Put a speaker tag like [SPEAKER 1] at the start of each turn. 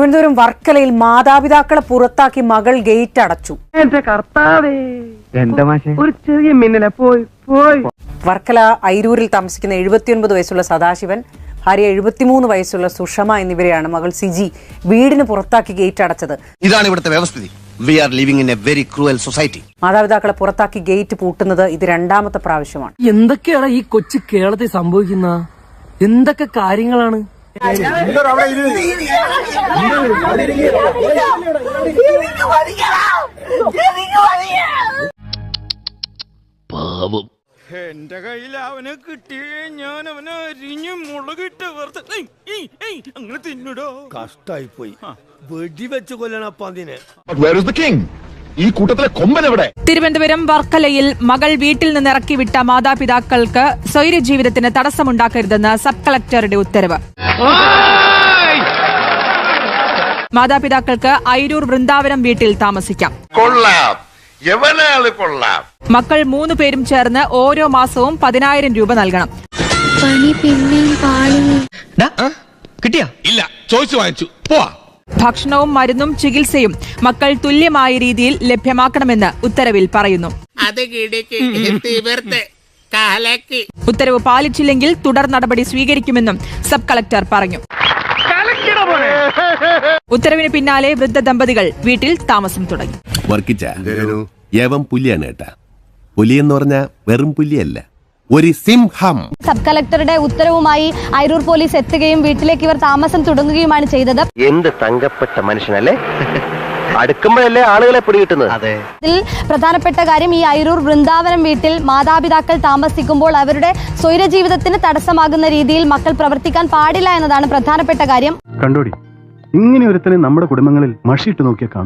[SPEAKER 1] തിരുവനന്തപുരം വർക്കലയിൽ മാതാപിതാക്കളെ പുറത്താക്കി മകൾ ഗേറ്റ് അടച്ചു.
[SPEAKER 2] എന്റെ കർത്താവേ, ഒരു ചെറിയ മിന്നലെ പോയി.
[SPEAKER 1] വർക്കല ഐരൂരിൽ താമസിക്കുന്ന 79 വയസ്സുള്ള സദാശിവൻ, ഭാര്യ 73 വയസ്സുള്ള സുഷമ എന്നിവരെയാണ് മകൾ സിജി വീടിന് പുറത്താക്കി ഗേറ്റ് അടച്ചത്.
[SPEAKER 3] ഇതാണ് ഇവിടുത്തെ വ്യവസ്ഥിതി. We are living in a very cruel society.
[SPEAKER 1] മാതാപിതാക്കളെ പുറത്താക്കി ഗേറ്റ് പൂട്ടുന്നത് ഇത് രണ്ടാമത്തെ പ്രാവശ്യമാണ്.
[SPEAKER 4] എന്തൊക്കെയാണ് ഈ കൊച്ചു കേരളത്തിൽ സംഭവിക്കുന്ന എന്തൊക്കെ കാര്യങ്ങളാണ്?
[SPEAKER 5] പാവം.
[SPEAKER 6] എന്റെ കയ്യിൽ അവനെ കിട്ടിയേ ഞാൻ അവനെ അരിഞ്ഞു മുളകിട്ട് അങ്ങനെ തിന്നിടോ.
[SPEAKER 5] കഷ്ടായി പോയി. വെടിവെച്ച് കൊല്ലണപ്പതിനെ.
[SPEAKER 7] ഈ കൂട്ടത്തിലെ കൊമ്പൻ എവിടെ?
[SPEAKER 8] തിരുവനന്തപുരം വർക്കലയിൽ മകൾ വീട്ടിൽ നിന്ന് ഇറക്കിവിട്ട മാതാപിതാക്കൾക്ക് സ്വൈര ജീവിതത്തിന് തടസ്സമുണ്ടാക്കരുതെന്ന് സബ് കളക്ടറുടെ ഉത്തരവ്. മാതാപിതാക്കൾക്ക് ഐരൂർ വൃന്ദാവനം വീട്ടിൽ താമസിക്കാം. മക്കൾ 3 പേരും ചേർന്ന് ഓരോ മാസവും 10,000 രൂപ നൽകണം.
[SPEAKER 7] കിട്ടിയാ? ഇല്ല, ചോദിച്ചു വാങ്ങിച്ചു. പോവാ.
[SPEAKER 8] ഭക്ഷണവും മരുന്നും ചികിത്സയും മക്കൾ തുല്യമായ രീതിയിൽ ലഭ്യമാക്കണമെന്ന് ഉത്തരവിൽ പറയുന്നു. ഉത്തരവ് പാലിച്ചില്ലെങ്കിൽ തുടർ നടപടി സ്വീകരിക്കുമെന്നും സബ് കളക്ടർ പറഞ്ഞു. ഉത്തരവിന് പിന്നാലെ വൃദ്ധ ദമ്പതികൾ വീട്ടിൽ താമസം തുടങ്ങി.
[SPEAKER 9] യവം പുലിയാണ് കേട്ടാ. പുലി എന്ന് പറഞ്ഞാൽ വെറും പുലിയല്ല, ഒരു സിംഹം.
[SPEAKER 10] സബ് കളക്ടറുടെ ഉത്തരവുമായി ഐരൂർ പോലീസ് എത്തുകയും വീട്ടിലേക്ക് ഇവർ താമസം തുടങ്ങുകയുമാണ് ചെയ്തത്.
[SPEAKER 3] എന്ത് തങ്കപ്പെട്ട മനുഷ്യനല്ലേ, അടുക്കുമ്പോഴല്ലേ ആളുകളെ പിടികിട്ടുന്നത്.
[SPEAKER 10] ഇതിൽ പ്രധാനപ്പെട്ട കാര്യം, ഈ ഐരൂർ വൃന്ദാവനം വീട്ടിൽ മാതാപിതാക്കൾ താമസിക്കുമ്പോൾ അവരുടെ സ്വൈര ജീവിതത്തിന് തടസ്സമാകുന്ന രീതിയിൽ മക്കൾ പ്രവർത്തിക്കാൻ പാടില്ല എന്നതാണ് പ്രധാനപ്പെട്ട കാര്യം.
[SPEAKER 11] കണ്ടോടി, ഇങ്ങനെ ഒരുത്തനെ നമ്മുടെ കുടുംബങ്ങളിൽ മഷിയിട്ട് നോക്കിയാൽ കാണും.